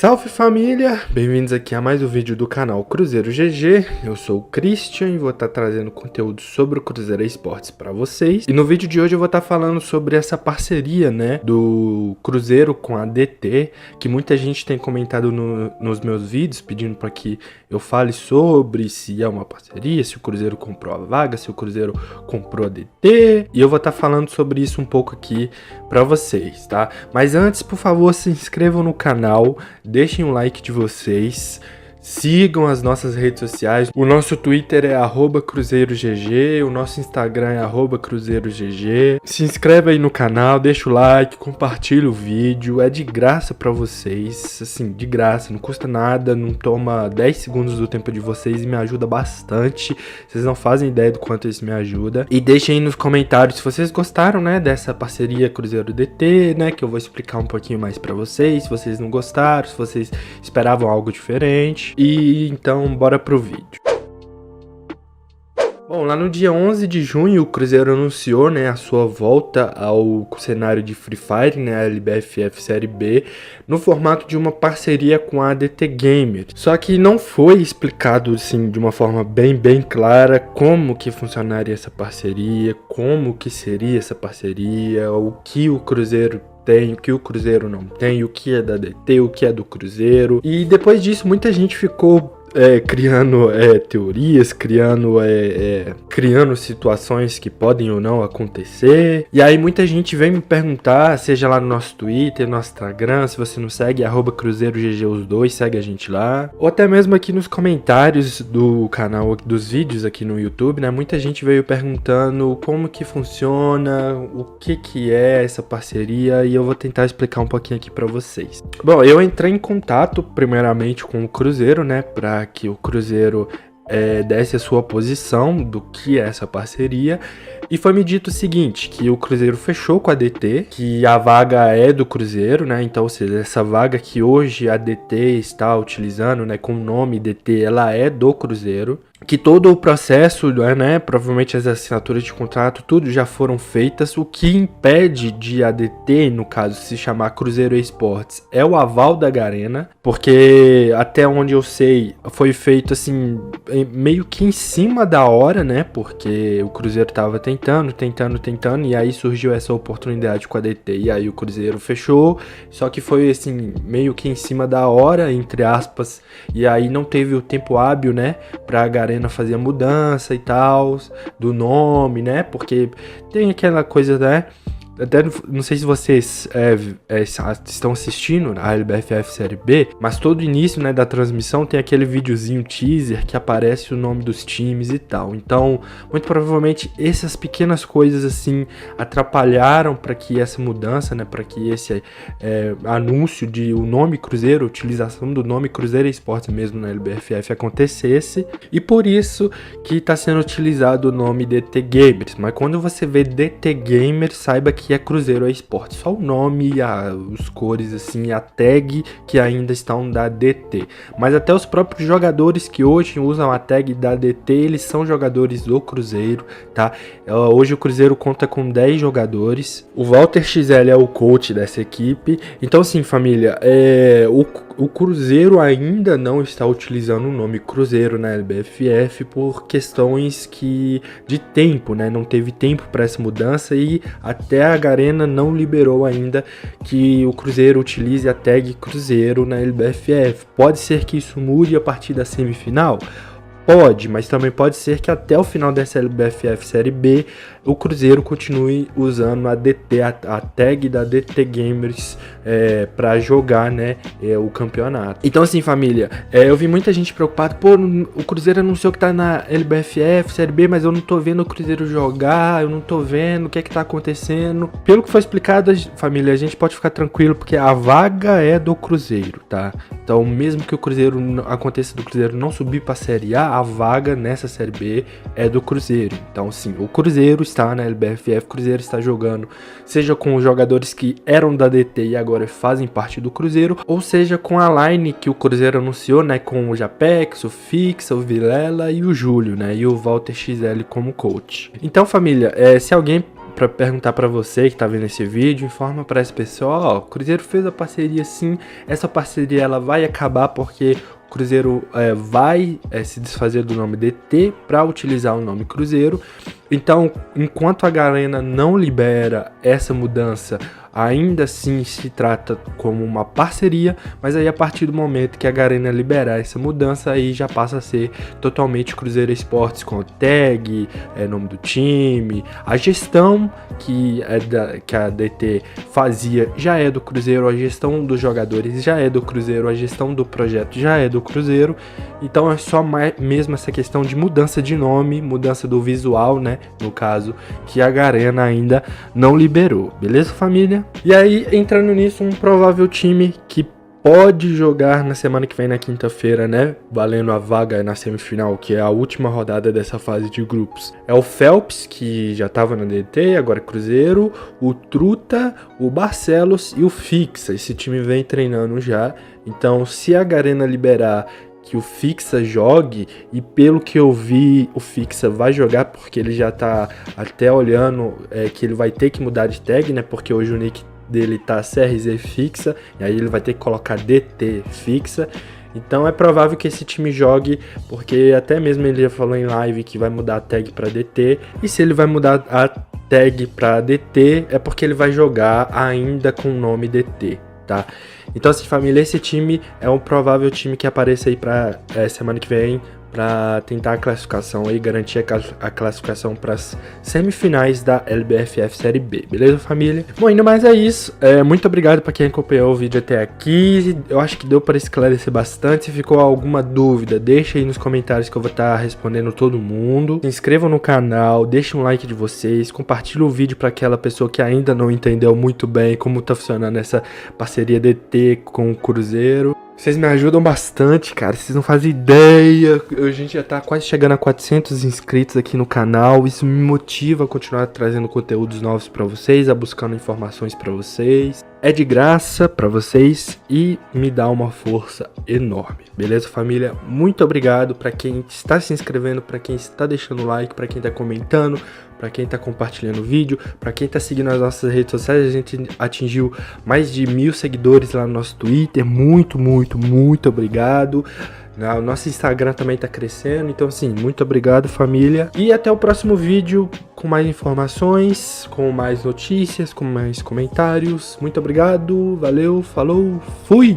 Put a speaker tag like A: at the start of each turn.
A: Salve família, bem-vindos aqui a mais um vídeo do canal Cruzeiro GG. Eu sou o Christian e vou estar trazendo conteúdo sobre o Cruzeiro Esportes para vocês. E no vídeo de hoje eu vou estar falando sobre essa parceria, né, do Cruzeiro com a DT, que muita gente tem comentado nos meus vídeos, pedindo para que eu fale sobre se é uma parceria, se o Cruzeiro comprou a vaga, se o Cruzeiro comprou a DT. E eu vou estar falando sobre isso um pouco aqui para vocês, tá? Mas antes, por favor, se inscrevam no canal. Deixem um like de vocês, sigam as nossas redes sociais, o nosso Twitter é @CruzeiroGG, o nosso Instagram é @CruzeiroGG. Se inscreve aí no canal, deixa o like, compartilha o vídeo, é de graça pra vocês, assim, de graça, não custa nada, não toma 10 segundos do tempo de vocês e me ajuda bastante, vocês não fazem ideia do quanto isso me ajuda. E deixem aí nos comentários se vocês gostaram, né, dessa parceria Cruzeiro DT, né, que eu vou explicar um pouquinho mais pra vocês, se vocês não gostaram, se vocês esperavam algo diferente. E então, bora pro vídeo. Bom, lá no dia 11 de junho, o Cruzeiro anunciou, né, a sua volta ao cenário de Free Fire, né, a LBFF Série B, no formato de uma parceria com a ADT Gamer. Só que não foi explicado, assim, de uma forma bem clara como que funcionaria essa parceria, como que seria essa parceria, o que o Cruzeiro tem, o que o Cruzeiro não tem, o que é da DT, o que é do Cruzeiro. E depois disso, muita gente ficou criando teorias, criando situações que podem ou não acontecer. E aí muita gente vem me perguntar, seja lá no nosso Twitter, no nosso Instagram, se você não segue, @CruzeiroGG os dois, segue a gente lá. Ou até mesmo aqui nos comentários do canal, dos vídeos aqui no YouTube, né? Muita gente veio perguntando como que funciona, o que é essa parceria, e eu vou tentar explicar um pouquinho aqui pra vocês. Bom, eu entrei em contato primeiramente com o Cruzeiro, né, para que o Cruzeiro desse a sua posição do que é essa parceria, e foi me dito o seguinte, que o Cruzeiro fechou com a DT, que a vaga é do Cruzeiro, né, então, ou seja, essa vaga que hoje a DT está utilizando, né, com o nome DT, ela é do Cruzeiro, que todo o processo, né, provavelmente as assinaturas de contrato, tudo já foram feitas. O que impede de a DT, no caso, se chamar Cruzeiro Esportes, é o aval da Garena, porque até onde eu sei, foi feito assim, meio que em cima da hora, né, porque o Cruzeiro tava tentando, e aí surgiu essa oportunidade com a DT, e aí o Cruzeiro fechou, só que foi assim, meio que em cima da hora, entre aspas, e aí não teve o tempo hábil, né, pra Garena fazer a mudança e tal, do nome, né, porque tem aquela coisa, né, até não sei se vocês estão assistindo a LBFF Série B, mas todo início, né, da transmissão tem aquele videozinho teaser que aparece o nome dos times e tal. Então, muito provavelmente essas pequenas coisas assim atrapalharam para que essa mudança, né, para que esse anúncio de o nome Cruzeiro, a utilização do nome Cruzeiro Esportes mesmo na LBFF acontecesse, e por isso que está sendo utilizado o nome DT Gamers. Mas quando você vê DT Gamers, saiba que é Cruzeiro Esportes, só o nome, os cores assim, a tag que ainda estão da DT, mas até os próprios jogadores que hoje usam a tag da DT, eles são jogadores do Cruzeiro, tá? Hoje o Cruzeiro conta com 10 jogadores, o Walter XL é o coach dessa equipe. Então assim, família, o Cruzeiro ainda não está utilizando o nome Cruzeiro na LBFF por questões de tempo, né? Não teve tempo para essa mudança, e até a Garena não liberou ainda que o Cruzeiro utilize a tag Cruzeiro na LBFF. Pode ser que isso mude a partir da semifinal? Pode, mas também pode ser que até o final dessa LBFF Série B o Cruzeiro continue usando a DT, a tag da DT Gamers para jogar, né, o campeonato. Então assim, família, eu vi muita gente preocupada, pô, o Cruzeiro anunciou que tá na LBFF Série B, mas eu não tô vendo o Cruzeiro jogar, eu não tô vendo o que é que tá acontecendo. Pelo que foi explicado, família, a gente pode ficar tranquilo, porque a vaga é do Cruzeiro, tá? Então mesmo que o Cruzeiro aconteça do Cruzeiro não subir pra Série A vaga nessa Série B é do Cruzeiro. Então sim, o Cruzeiro está na LBFF, o Cruzeiro está jogando, seja com os jogadores que eram da DT e agora fazem parte do Cruzeiro, ou seja com a line que o Cruzeiro anunciou, né, com o Japex, o Fixa, o Vilela e o Júlio, né, e o Walter XL como coach. Então família, se alguém para perguntar para você que tá vendo esse vídeo, informa para esse pessoal, ó, o Cruzeiro fez a parceria sim, essa parceria ela vai acabar porque o Cruzeiro vai se desfazer do nome DT para utilizar o nome Cruzeiro. Então, enquanto a Garena não libera essa mudança, ainda assim se trata como uma parceria, mas aí a partir do momento que a Garena liberar essa mudança, aí já passa a ser totalmente Cruzeiro Esportes, com tag, nome do time, a gestão que a DT fazia já é do Cruzeiro, a gestão dos jogadores já é do Cruzeiro, a gestão do projeto já é do Cruzeiro, então é só mesmo essa questão de mudança de nome, mudança do visual, né, no caso, que a Garena ainda não liberou, beleza, família? E aí, entrando nisso, um provável time que pode jogar na semana que vem, na quinta-feira, né, valendo a vaga na semifinal, que é a última rodada dessa fase de grupos. É o Phelps, que já estava na DT, agora é Cruzeiro, o Truta, o Barcelos e o Fixa. Esse time vem treinando já, então se a Garena liberar que o Fixa jogue, e pelo que eu vi, o Fixa vai jogar, porque ele já tá até olhando que ele vai ter que mudar de tag, né, porque hoje o nick dele tá CRZ Fixa, e aí ele vai ter que colocar DT Fixa, então é provável que esse time jogue, porque até mesmo ele já falou em live que vai mudar a tag para DT, e se ele vai mudar a tag para DT, é porque ele vai jogar ainda com o nome DT, tá? Então, assim, família, esse time é um provável time que apareça aí pra semana que vem, para tentar a classificação aí, garantir a classificação para as semifinais da LBFF Série B, beleza, família? Bom, ainda mais é isso, muito obrigado para quem acompanhou o vídeo até aqui, eu acho que deu para esclarecer bastante. Se ficou alguma dúvida, deixa aí nos comentários que eu vou estar respondendo todo mundo. Se inscrevam no canal, deixem um like de vocês, compartilhem o vídeo para aquela pessoa que ainda não entendeu muito bem como tá funcionando essa parceria DT com o Cruzeiro. Vocês me ajudam bastante, cara, vocês não fazem ideia, a gente já tá quase chegando a 400 inscritos aqui no canal, isso me motiva a continuar trazendo conteúdos novos pra vocês, a buscando informações pra vocês, é de graça pra vocês e me dá uma força enorme, beleza, família? Muito obrigado pra quem está se inscrevendo, pra quem está deixando like, pra quem tá comentando, para quem tá compartilhando o vídeo, para quem tá seguindo as nossas redes sociais. A gente atingiu mais de 1000 seguidores lá no nosso Twitter, muito obrigado. O nosso Instagram também tá crescendo, então assim, muito obrigado, família. E até o próximo vídeo com mais informações, com mais notícias, com mais comentários. Muito obrigado, valeu, falou, fui!